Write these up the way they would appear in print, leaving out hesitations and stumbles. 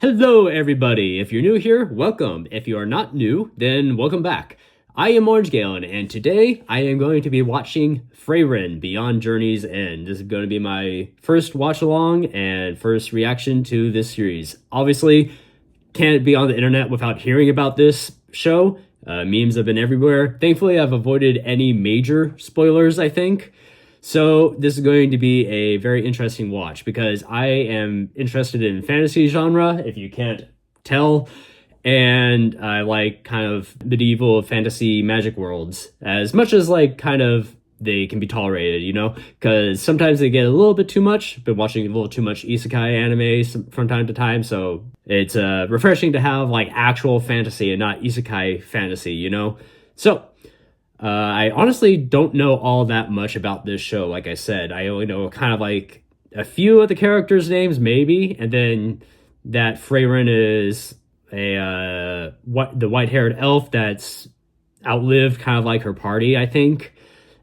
Hello everybody! If you're new here, welcome. If you are not new, then welcome back. I am Orange Galen, and today I am going to be watching Frieren Beyond Journey's End. This is going to be my first watch along and first reaction to this series. Obviously, can't be on the internet without hearing about this show. Memes have been everywhere. Thankfully, I've avoided any major spoilers, I think. So this is going to be a very interesting watch because I am interested in fantasy genre, if you can't tell, and I like kind of medieval fantasy magic worlds as much as like kind of they can be tolerated, you know, because sometimes they get a little bit too much. Been watching a little too much isekai anime from time to time, so it's refreshing to have like actual fantasy and not isekai fantasy, you know. So I honestly don't know all that much about this show. Like I said, I only know kind of like a few of the characters' names, maybe, and then that Frieren is the white-haired elf that's outlived kind of like her party, I think.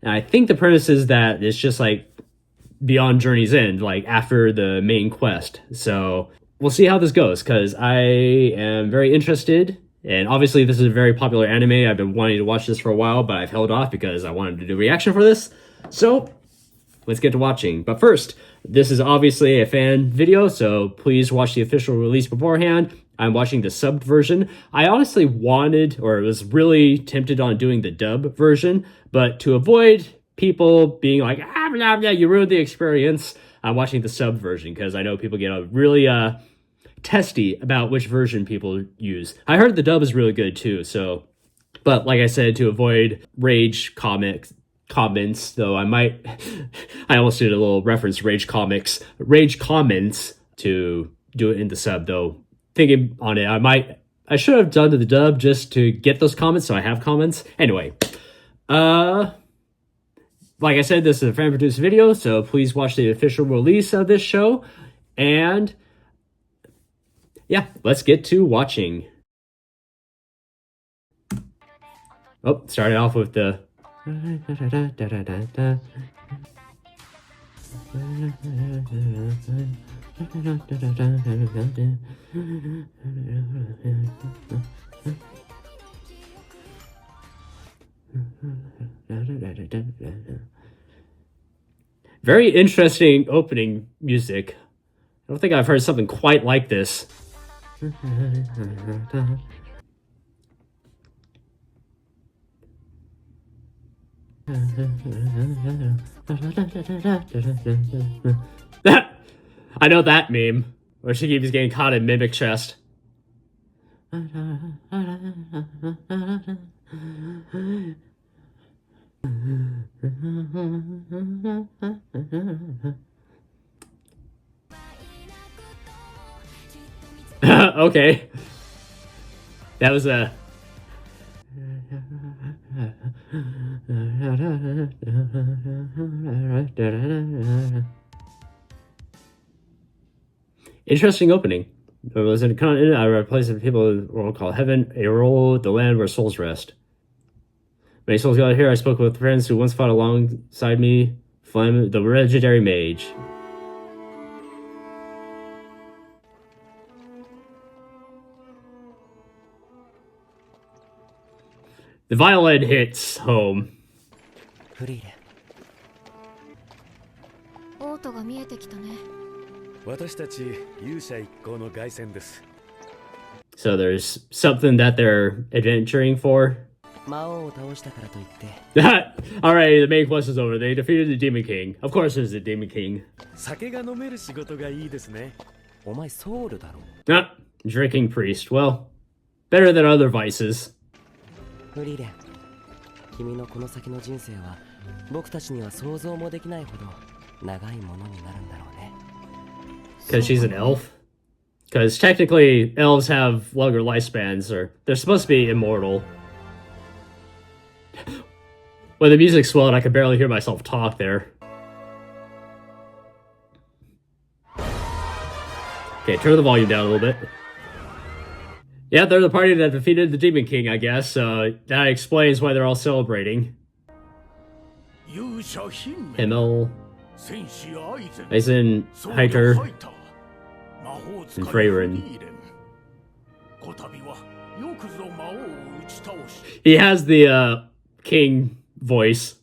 And I think the premise is that it's just like Beyond Journey's End, like after the main quest. So we'll see how this goes, because I am very interested. And obviously this is a very popular anime. I've been wanting to watch this for a while, but I've held off because I wanted to do a reaction for this. So let's get to watching. But first, this is obviously a fan video, so please watch the official release beforehand. I'm watching the subbed version. I honestly wanted, or was really tempted on doing the dub version, but to avoid people being like, blah, blah, you ruined the experience, I'm watching the sub version because I know people get a really testy about which version people use. I heard the dub is really good too, so, but like I said, to avoid rage comments, though I might, I almost did a little reference, rage comments to do it in the sub, though. Thinking on it, I should have done the dub just to get those comments, so I have comments. Anyway, like I said, this is a fan-produced video, so please watch the official release of this show, and yeah, let's get to watching. Oh, started off with the... Very interesting opening music. I don't think I've heard something quite like this. I know that meme where she keeps getting caught in mimic chest. Okay. That was a... Interesting opening. It was in a continent, a place of people in the world called Heaven, a world, the land where souls rest. Many souls got here. I spoke with friends who once fought alongside me, Flem, the legendary mage. The violin hits home. So there's something that they're adventuring for. Alright, the main quest is over. They defeated the Demon King. Of course there's the Demon King. Ah, drinking priest. Well, better than other vices. Because she's an elf? Because technically, elves have longer lifespans, or they're supposed to be immortal. When the music swelled, I could barely hear myself talk there. Okay, turn the volume down a little bit. Yeah, they're the party that defeated the Demon King, I guess. That explains why they're all celebrating. Himmel, Eisen, Heiter, and Frieren. He has the king voice.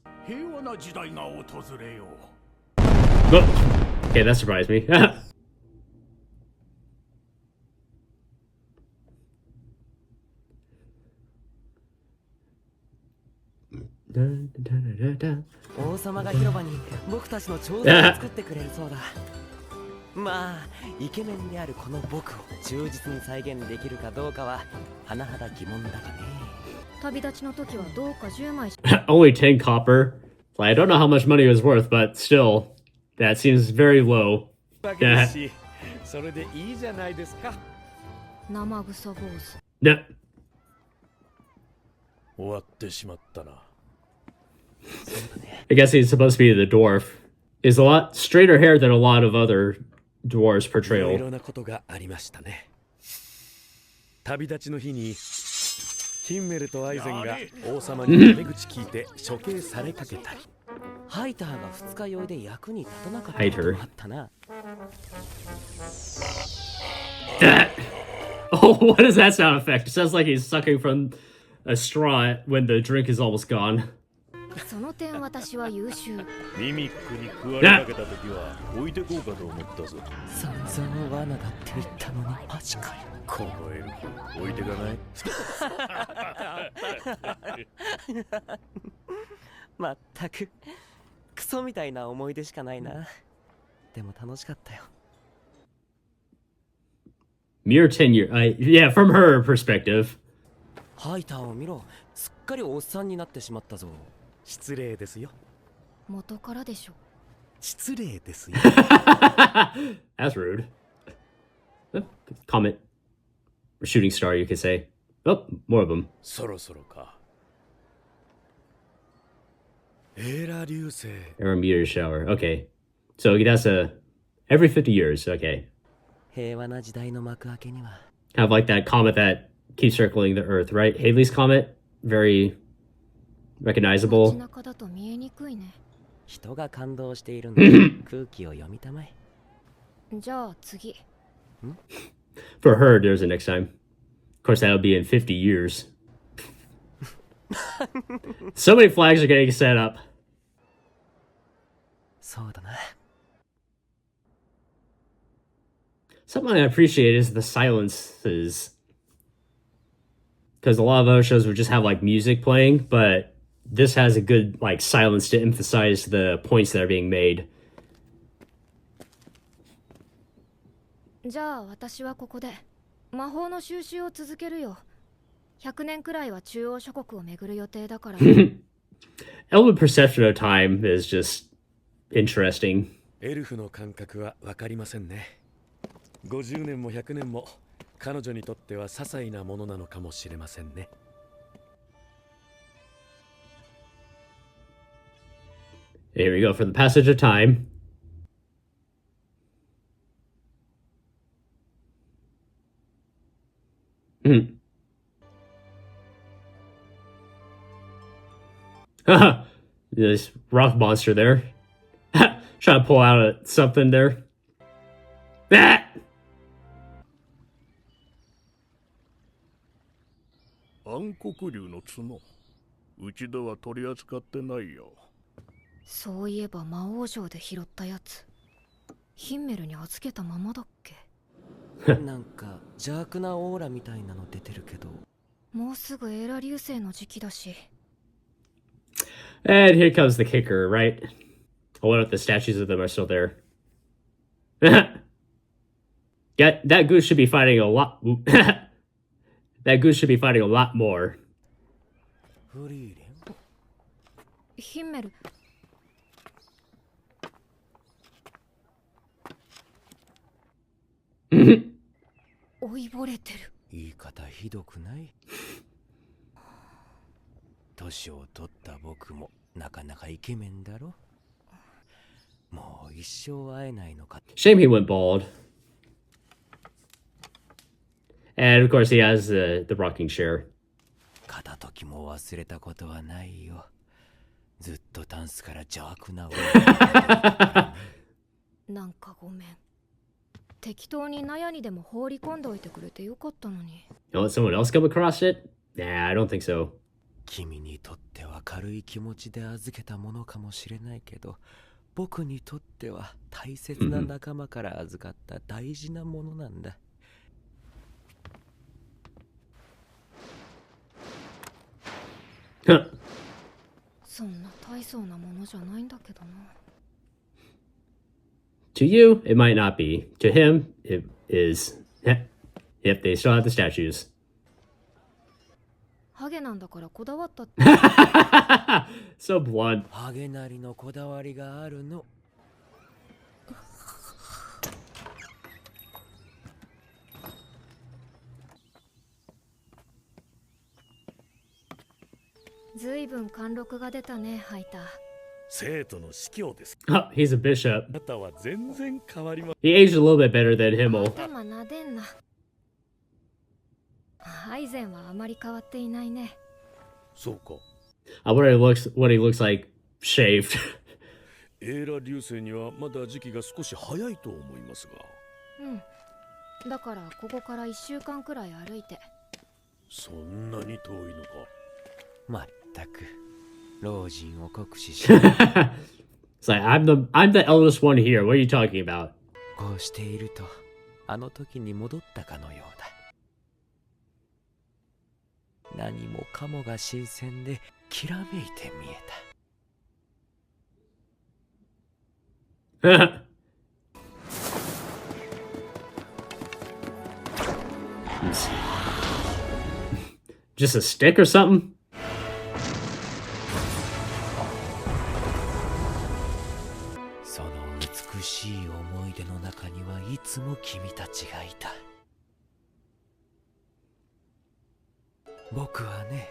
Oh, okay, that surprised me. Only 10 copper. I don't know how much money it was worth, but still, that seems very low. No. I guess he's supposed to be the dwarf. He's a lot straighter hair than a lot of other dwarves portrayal. Heiter. That. Oh, what is that sound effect? It sounds like he's sucking from a straw when the drink is almost gone. Mere 10 years. Yeah, from her perspective. That's rude. Comet. Or shooting star, you could say. Oh, more of them. Error meteor shower. Okay. So that's every 50 years. Okay. Kind of like that comet that keeps circling the Earth, right? Haley's comet. Very recognizable. For her, there's a next time. Of course, that'll be in 50 years. So many flags are getting set up. Something I appreciate is the silences. Because a lot of other shows would just have like music playing, but this has a good like silence to emphasize the points that are being made. Element perception of time is just interesting. Here we go for the passage of time. This rock monster there. Trying to pull out something there. That! And here comes the kicker, right? I wonder if the statues of them are still there. Yeah, that goose should be fighting a lot. That goose should be fighting a lot more. Shame he went bald. And of course he has the rocking chair. 適当に納屋にでも放り込んでおいてくれてよかったのに。You let someone else come across it? Nah, I don't think so. 君にとっては軽い気持ちで預けたものかもしれないけど、僕にとっては大切な仲間から預かった大事なものなんだ。そんな大層なものじゃないんだけどな。To you, it might not be. To him, it is. Yep, they still have the statues. ハゲなんだからこだわったって。So blunt. ハゲなりのこだわりがあるの。ずいぶん貫禄が出たね、ハイター。生徒の司教です。 Oh, he's a bishop. あなたは全然変わりま He aged a little bit better than Himmel. 頭なでんな。アイゼンはあまり変わっていないね。そうか。What he looks like shaved. エーラ流星にはまだ時期が少し早いと思いますが。うん。だからここから1週間くらい歩いて。そんなに遠いのか。まったく老人を酷使し It's like I'm the eldest one here. What are you talking about? こうしているとあの時に戻ったかのようだ。何もかもが新鮮できらめいて見えた。Just a stick or something? その美しい思い出の中にはいつも君たちがいた。僕はね、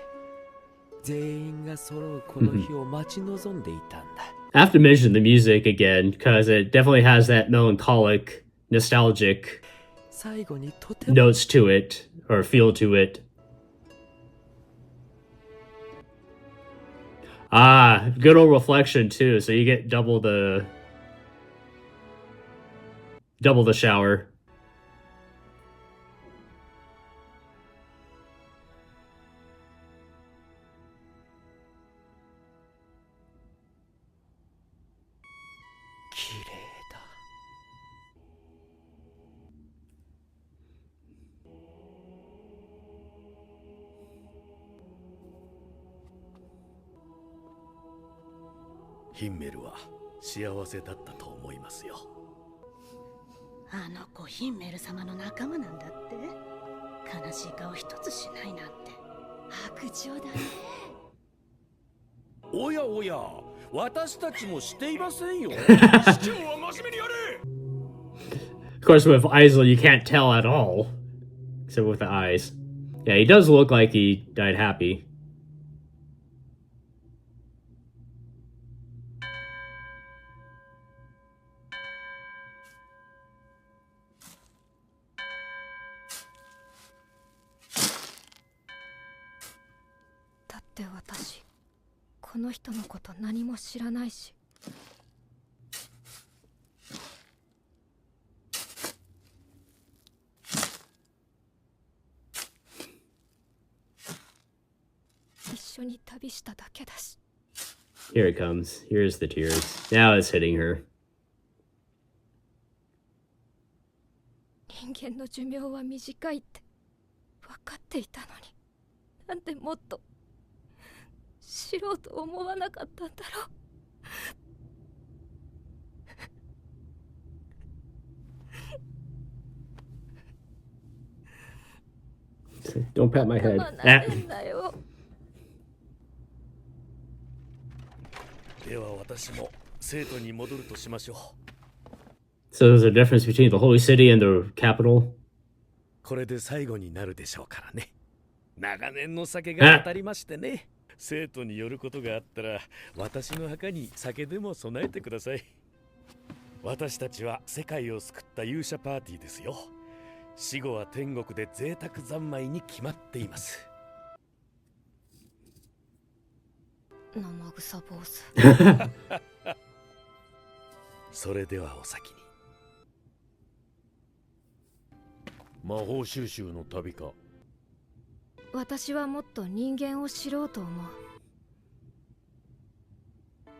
全員が揃うこの日を待ち望んでいたんだ。I have to mention the music again because it definitely has that melancholic, nostalgic 最後にとても notes to it or feel to it. Ah, good old reflection too, so you get double the shower. 綺麗だ。ヒンメルは幸せだったと思いますよ。あの子ヒンメル様の仲間なんだって。悲しい顔一つしないなんて白状だね。おやおや、私たちもしていませんよ。市長は真面目にやれ。 Of course, with Isel, you can't tell at all, except with the eyes. Yeah, he does look like he died happy. だって私、この人のこと何も知らないし。一緒に旅しただけだし。 Here it comes. Here's the tears. Now it's hitting her. 人間の寿命は短いって分かっていたのに、なんでもっと知ろうと思わなかったんだろう。Don't pat my head. 頭なでんなよ。では私も生徒に戻るとしましょう。 So there's a difference between the holy city and the capital. これで最後になるでしょうからね。長年の酒が当たりましてね。生徒によることがあったら私の墓に酒でも備えてください。私たちは世界を救った勇者パーティーですよ。死後は天国で贅沢三昧に決まっています。生臭坊主。それではお先に。魔法収集の旅か。私はもっと人間を知ろうと思う。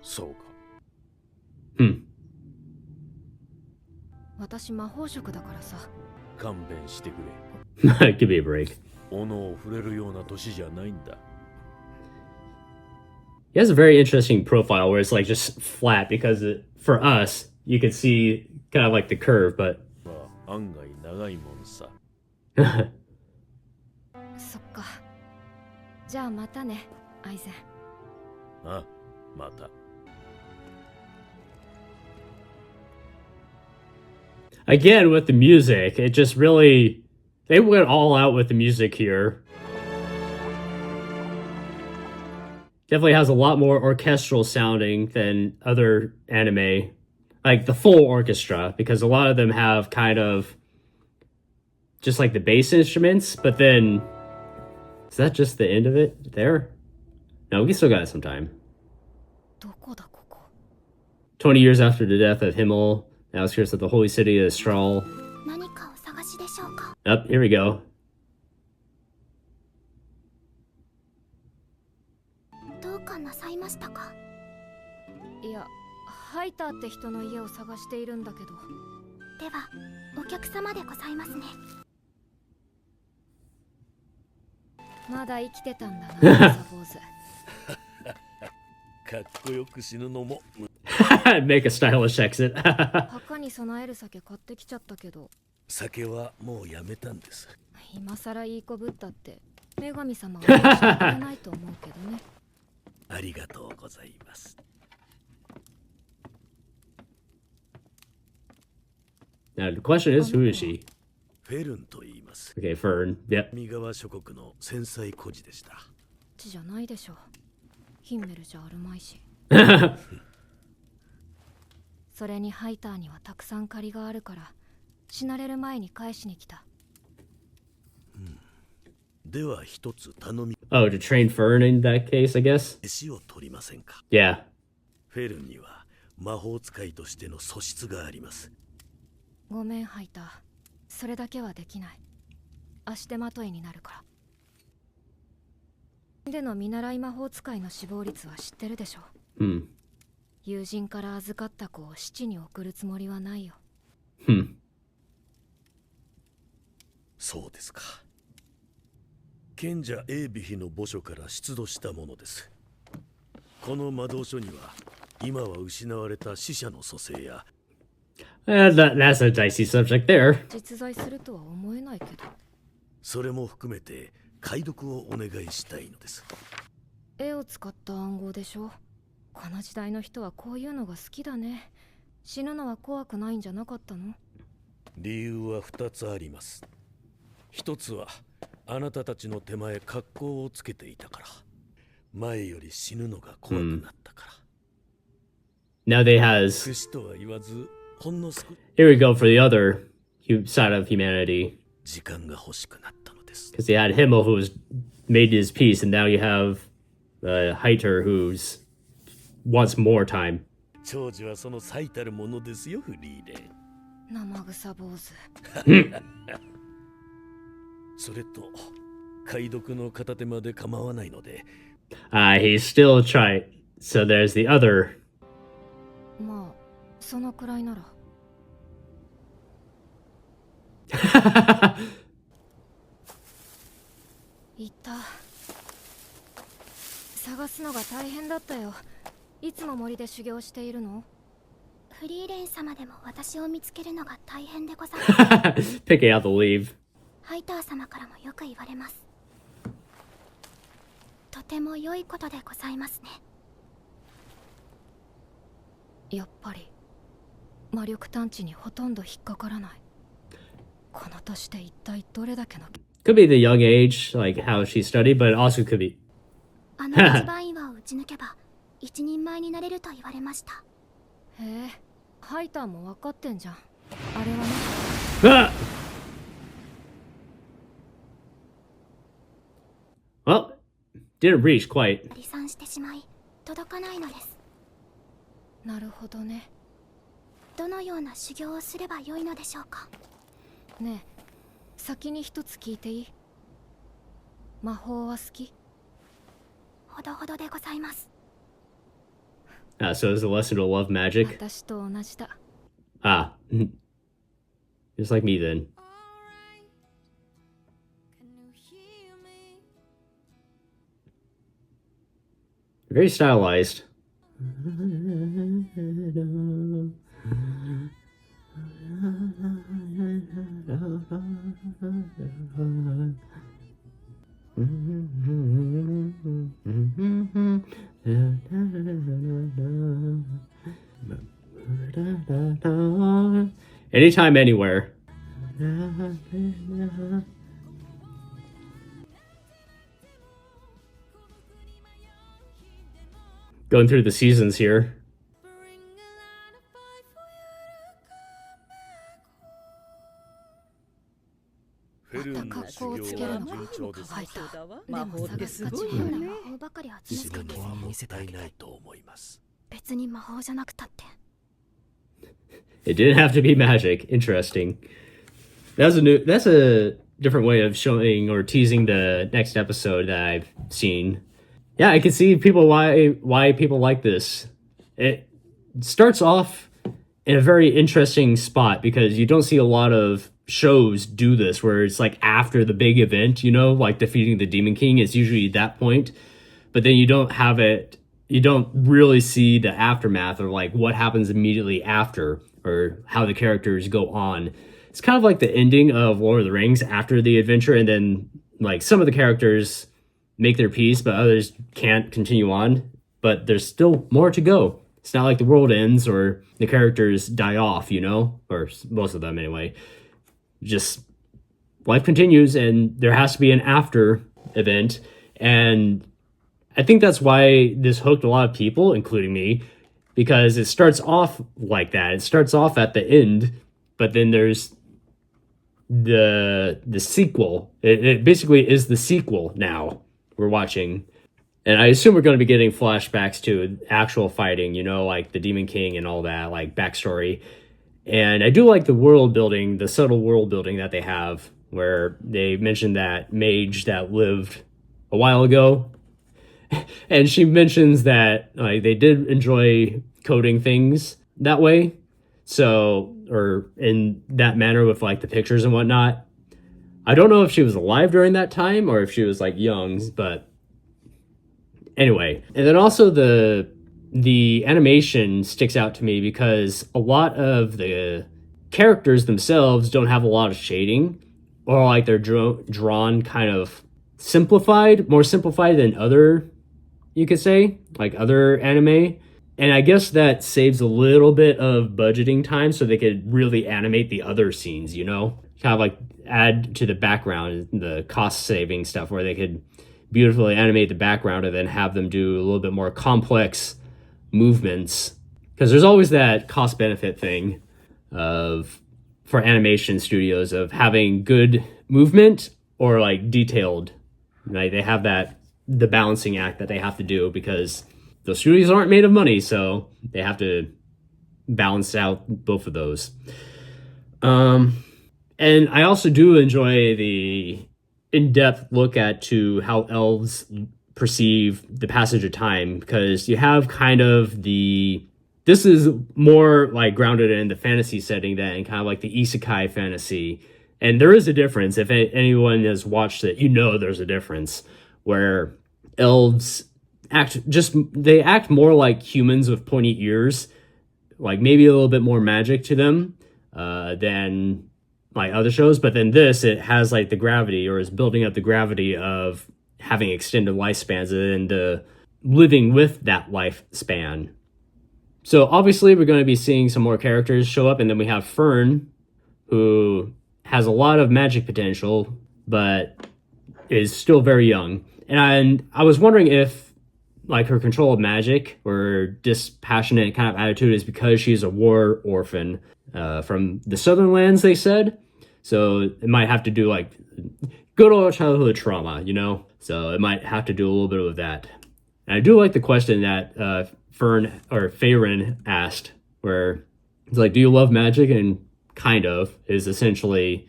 そうか。Hmm. 私魔法職だからさ。勘弁してくれ。Give me a break. 斧を触れるような年じゃないんだ。He has a very interesting profile where it's like just flat because for us, you can see kind of like the curve, but まあ案外長いもんさ。そっか。じゃあまたね、アイゼン。あ、また。again, with the music, it just really, they went all out with the music here. Definitely has a lot more orchestral sounding than other anime, like the full orchestra, because a lot of them have kind of just like the bass instruments, but then is that just the end of it there? No, we still got some time. どこだここ。 20 years after the death of Himmel, outskirts of the holy city of Strahl. 何かお探しでしょうか。 Up, here we go. どうかなさいましたか。いや、ハイターって人の家を探しているんだけど。ではお客様でございますね。まだ生きてたんだな、サボーズ。かっこよく死ぬのも。Make a stylish exit. 墓に備える酒買ってきちゃったけど、酒はもうやめたんです。今さらいい子ぶったって女神様は許してくれないと思うけどね。ありがとうございます。Now the question is, who is she? フェルンと言います。 Okay, Fern. Yep. 三側諸国の繊細孤児でした。ちじゃないでしょ。ヒンメルじゃあるまいし。それにハイターにはたくさん借りがあるから死なれる前に返しに来た。では一つ頼み。 Oh, to train Fern in that case, I guess? 飯を取りませんか。 Yeah. フェルンには魔法使いとしての素質があります。ごめんハイター、それだけはできない。足手まといになるから。での見習い魔法使いの死亡率は知ってるでしょ。Hmm. 友人から預かった子を死に送るつもりはないよ。Hmm. そうですか。賢者エービヒの墓所から出土したものです。この魔導書には今は失われた死者の蘇生や、That's a dicey subject there. 実在するとは思えないけど。それも含めて解読をお願いしたいのです。絵を使った暗号でしょ。この時代の人はこういうのが好きだね。死ぬのは怖くないんじゃなかったの？理由は2つあります。一つはあなたたちの手前格好をつけていたから。前より死ぬのが怖くなったから。Now they has. 苦しとは言わず、ほんの少し Here we go for the other side of humanity. 時間が欲しくなったのです。 Because you had Himmel who's made his peace, and now you have Heiter who's wants more time. 長寿はその最たるものですよ、フリーレン。生臭坊主。それと解読の片手まで構わないので。He's still trying. So there's the other. まあそのくらいなら。いた。探すのが大変だったよ。いつも森で修行しているの？フリーレン様でも私を見つけるのが大変でございます。 Picking out the leave. ハイター様からもよく言われます。とても良いことでございますね。やっぱり魔力探知にほとんど引っかからない。この年で一体どれだけの。 Could be the young age, like how she studied, but it also could be. あの一番岩を打ち抜けば一人前になれると言われました。へえ、ハイターも分かってんじゃん。あれはね。Well, didn't reach quite. 離散してしまい届かないのです。なるほどね。どのような修行をすればよいのでしょうか。ねえ、先に一つ聞いていい？魔法は好き？ほどほどでございます。 So it's a lesson to love magic. 私と同じだ。 Ah, just like me then. Very stylized. Anytime, anywhere. Going through the seasons here. フェルンの修行は順調です。魔法ってすごいよね。魔法ばかり集めて自分はもったいないと思います。別に魔法じゃなくたって。 It didn't have to be magic. Interesting. That's a different way of showing or teasing the next episode that I've seen. Yeah, I can see why people like this. It starts off in a very interesting spot because you don't see a lot of shows do this where it's like after the big event, you know, like defeating the Demon King. It's usually that point, but then you don't really see the aftermath or like what happens immediately after or how the characters go on. It's kind of like the ending of Lord of the Rings after the adventure, and then like some of the characters make their peace, but others can't continue on. But there's still more to go. It's not like the world ends or the characters die off, you know, or most of them anyway. Just life continues, and there has to be an after event. And I think that's why this hooked a lot of people, including me, because it starts off like that. It starts off at the end, but then there's the sequel. It basically is the sequel now we're watching. And I assume we're going to be getting flashbacks to actual fighting, you know, like the Demon King and all that, like backstory. And I do like the world building, the subtle world building that they have, where they mentioned that mage that lived a while ago. And she mentions that like they did enjoy coding things that way. So, or in that manner with like the pictures and whatnot. I don't know if she was alive during that time or if she was like young, but anyway. And then also the animation sticks out to me because a lot of the characters themselves don't have a lot of shading, or like they're drawn kind of simplified, more simplified than other, you could say, like other anime. And I guess that saves a little bit of budgeting time so they could really animate the other scenes, you know? Kind of like add to the background, the cost saving stuff where they could beautifully animate the background and then have them do a little bit more complex movements. Because there's always that cost benefit thing for animation studios of having good movement or like detailed. Like they have the balancing act that they have to do because those studios aren't made of money, so they have to balance out both of those. And I also do enjoy the in-depth look to how elves perceive the passage of time, because you have kind of this is more like grounded in the fantasy setting than kind of like the isekai fantasy. And there is a difference. If anyone has watched it, you know there's a difference where elves act more like humans with pointy ears, like maybe a little bit more magic to them than like other shows. But then it has like the gravity, or is building up the gravity of having extended lifespans and living with that lifespan. So obviously we're going to be seeing some more characters show up, and then we have Fern, who has a lot of magic potential but is still very young. And I was wondering if like her control of magic or dispassionate kind of attitude is because she's a war orphan from the Southern Lands, they said. So it might have to do like good old childhood trauma, you know? So it might have to do a little bit with that. And I do like the question that Frieren asked, where it's like, do you love magic? And kind of is essentially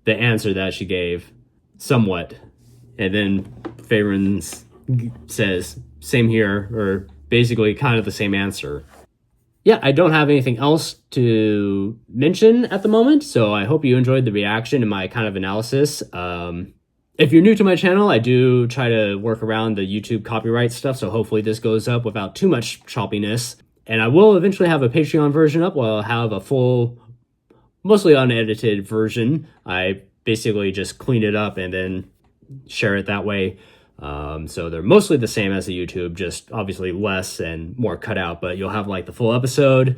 the answer that she gave, somewhat. And then Frieren says, same here, or basically kind of the same answer. Yeah, I don't have anything else to mention at the moment, so I hope you enjoyed the reaction and my kind of analysis. If you're new to my channel, I do try to work around the YouTube copyright stuff, so hopefully this goes up without too much choppiness. And I will eventually have a Patreon version up where I'll have a full, mostly unedited version. I basically just clean it up and then share it that way. So they're mostly the same as the YouTube, just obviously less and more cut out, but you'll have like the full episode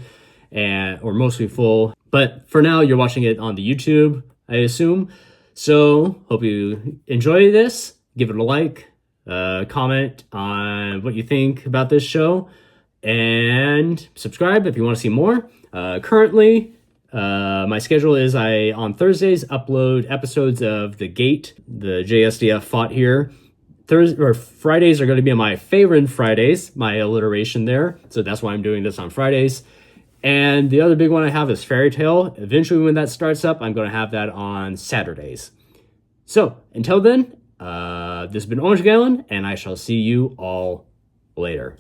or mostly full. But for now, you're watching it on the YouTube, I assume. So hope you enjoy this. Give it a like, comment on what you think about this show, and subscribe if you want to see more. Currently, my schedule is I on Thursdays upload episodes of The Gate, the JSDF fought here. Fridays are going to be my Frieren Fridays, my alliteration there. So that's why I'm doing this on Fridays. And the other big one I have is Fairy Tale. Eventually, when that starts up, I'm going to have that on Saturdays. So until then, this has been Orange Gallon, and I shall see you all later.